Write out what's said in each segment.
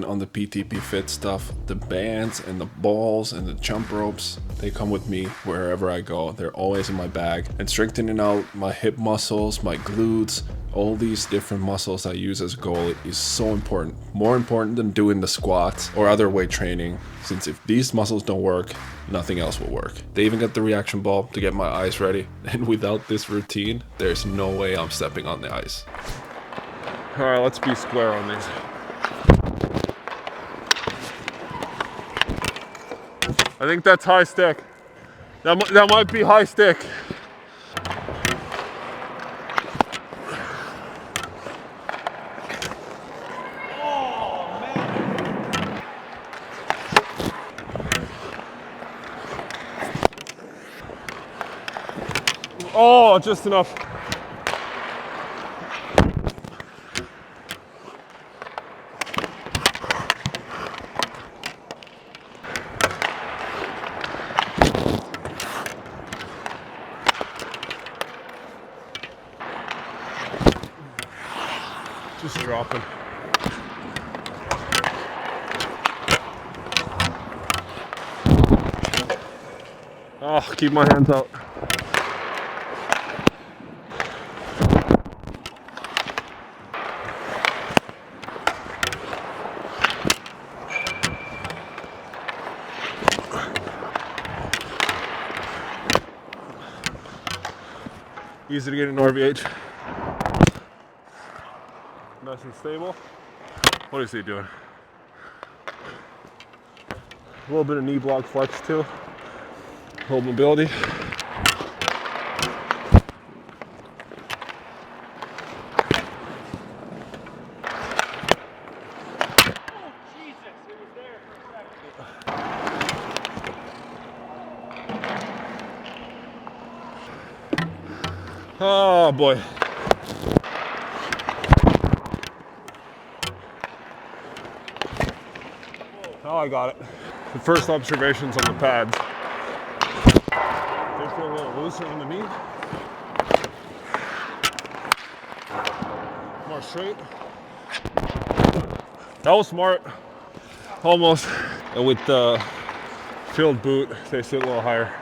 100% on the PTP Fit stuff. The bands and the balls and the jump ropes, they come with me wherever I go. They're always in my bag. And strengthening out my hip muscles, my glutes, all these different muscles I use as a goalie is so important. More important than doing the squats or other weight training, since if these muscles don't work, nothing else will work. They even got the reaction ball to get my eyes ready. And without this routine, there's no way I'm stepping on the ice. All right, let's be square on these. I think that's high stick. That might be high stick. Oh, just enough. Just dropping. Oh, keep my hands out. Easy to get an RVH. Nice and stable. What is he doing? A little bit of knee block flex too. Hold mobility. Oh boy. Oh, I got it. The first observations on the pads. They feel a little looser on the knee. More straight. That was smart. Almost. And with the filled boot, they sit a little higher.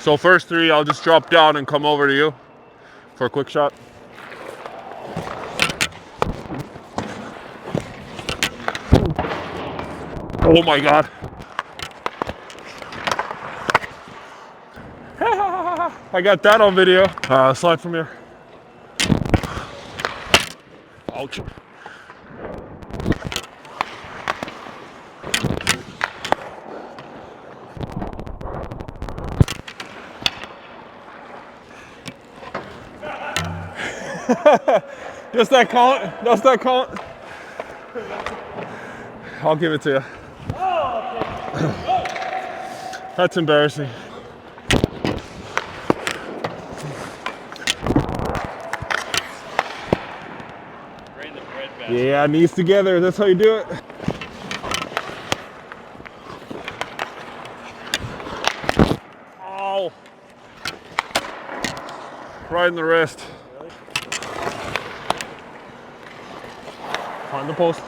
So first three, I'll just drop down and come over to you for a quick shot. Oh my God. I got that on video. Slide from here. Ouch. Does that count? Does that count? I'll give it to you. That's embarrassing. Yeah, knees together. That's how you do it. Ow. Right in the wrist. Find the post.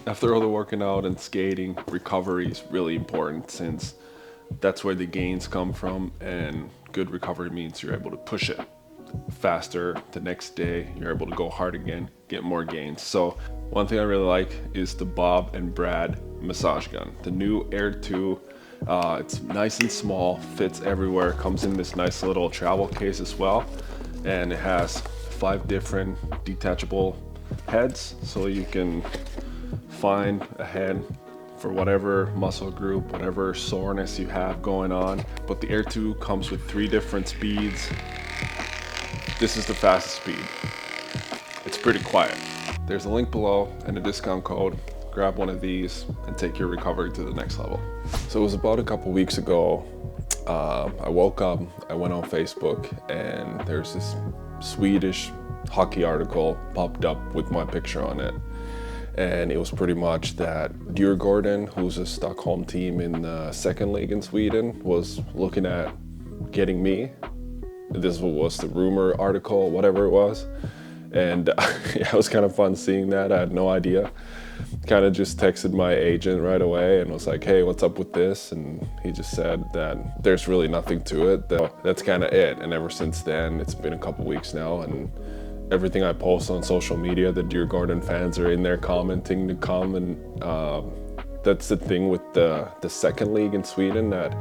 After all the working out and skating, recovery is really important, since that's where the gains come from, and good recovery means you're able to push it faster the next day. You're able to go hard again, get more gains. So one thing I really like is the Bob and Brad massage gun, the new Air 2. It's nice and small, fits everywhere, comes in this nice little travel case as well, and it has 5 different detachable heads, so you can find a head for whatever muscle group, whatever soreness you have going on. But the Air 2 comes with 3 different speeds. This is the fastest speed. It's pretty quiet. There's a link below and a discount code. Grab one of these and take your recovery to the next level. So it was about a couple weeks ago. I woke up, I went on Facebook, and there's this Swedish hockey article popped up with my picture on it. and it was pretty much that Djurgården, who's a Stockholm team in the second league in Sweden, was looking at getting me. This was the rumor article, whatever it was. And yeah, it was kind of fun seeing that. I had no idea. Kind of just texted my agent right away and was like, hey, what's up with this? And he just said that there's really nothing to it. That's kind of it. And ever since then, it's been a couple weeks now, and everything I post on social media, the Djurgården fans are in there commenting to come. And that's the thing with the second league in Sweden, that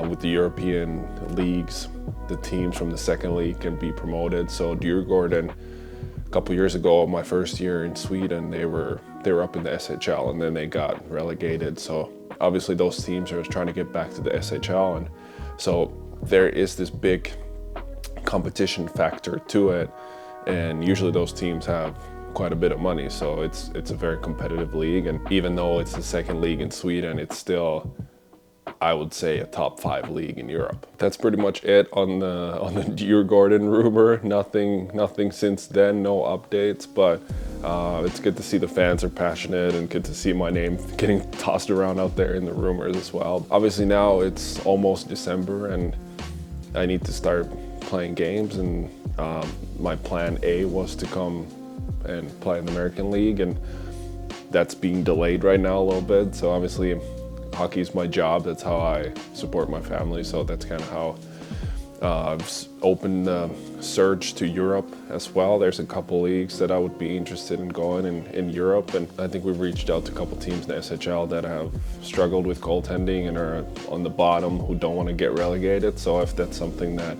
with the European leagues, the teams from the second league can be promoted. So Djurgården, a couple years ago, my first year in Sweden, they were up in the SHL, and then they got relegated. So obviously those teams are trying to get back to the SHL, and so there is this big competition factor to it, and usually those teams have quite a bit of money, so it's a very competitive league. And even though it's the second league in Sweden, it's still, I would say, a top 5 league in Europe. That's pretty much it on the Djurgården rumor. Nothing since then, no updates, but it's good to see the fans are passionate, and good to see my name getting tossed around out there in the rumors as well. Obviously now it's almost December and I need to start playing games, and my plan A was to come and play in the American League, and that's being delayed right now a little bit. So obviously hockey is my job, that's how I support my family, so that's kind of how I've opened the search to Europe as well. There's a couple leagues that I would be interested in going in Europe, and I think we've reached out to a couple teams in the SHL that have struggled with goaltending and are on the bottom, who don't want to get relegated. So if that's something that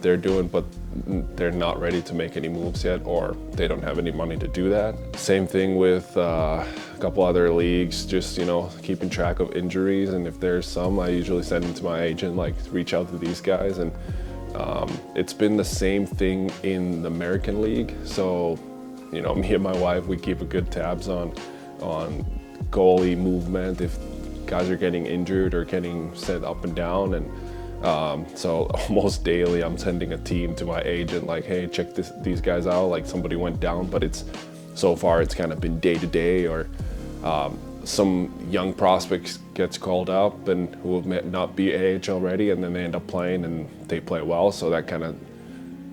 they're doing, but they're not ready to make any moves yet, or they don't have any money to do that. Same thing with a couple other leagues, just, you know, keeping track of injuries, and if there's some, I usually send them to my agent, like reach out to these guys. And it's been the same thing in the American League. So, you know, me and my wife, we keep a good tabs on goalie movement, if guys are getting injured or getting sent up and down. And so almost daily I'm sending a team to my agent, like, hey, check these guys out, like somebody went down. But so far it's kind of been day to day, or some young prospects gets called up and who will not be AHL ready, and then they end up playing and they play well, so that kind of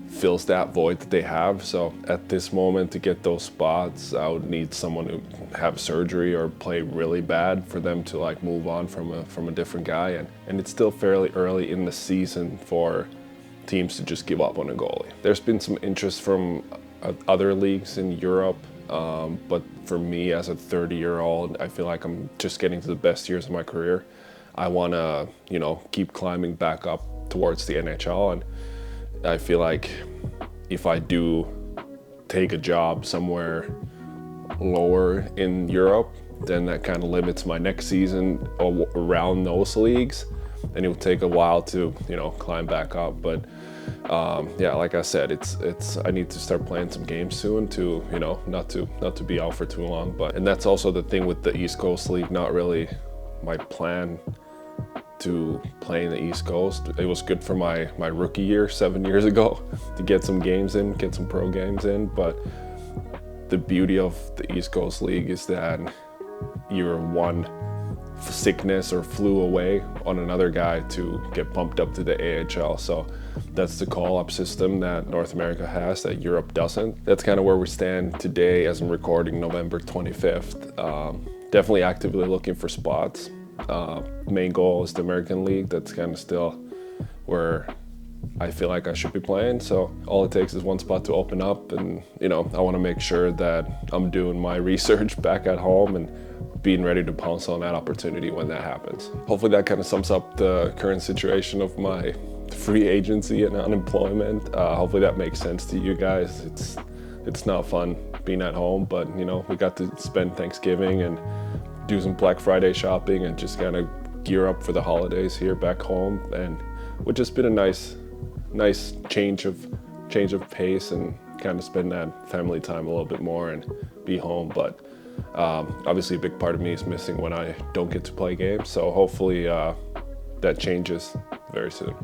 fills that void that they have. So at this moment, to get those spots, I would need someone to have surgery or play really bad for them to like move on from a different guy. And it's still fairly early in the season for teams to just give up on a goalie. There's been some interest from other leagues in Europe, but for me as a 30-year-old, I feel like I'm just getting to the best years of my career. I want to, you know, keep climbing back up towards the NHL, and I feel like if I do take a job somewhere lower in Europe, then that kind of limits my next season around those leagues, and it will take a while to, you know, climb back up. But yeah, like I said, I need to start playing some games soon to, you know, not to be out for too long. And that's also the thing with the East Coast League, not really my plan to play in the East Coast. It was good for my rookie year 7 years ago to get some games in, get some pro games in, but the beauty of the East Coast League is that you're one sickness or flu away on another guy to get bumped up to the AHL. So that's the call-up system that North America has that Europe doesn't. That's kind of where we stand today as I'm recording November 25th. Definitely actively looking for spots. Main goal is the American League. That's kind of still where I feel like I should be playing. So all it takes is one spot to open up, and, you know, I want to make sure that I'm doing my research back at home and being ready to pounce on that opportunity when that happens. Hopefully that kind of sums up the current situation of my free agency and unemployment. Hopefully that makes sense to you guys. It's not fun being at home, but, you know, we got to spend Thanksgiving and do some Black Friday shopping and just kind of gear up for the holidays here back home, and which has been a nice change of pace and kind of spend that family time a little bit more and be home. But obviously a big part of me is missing when I don't get to play games, so hopefully that changes very soon.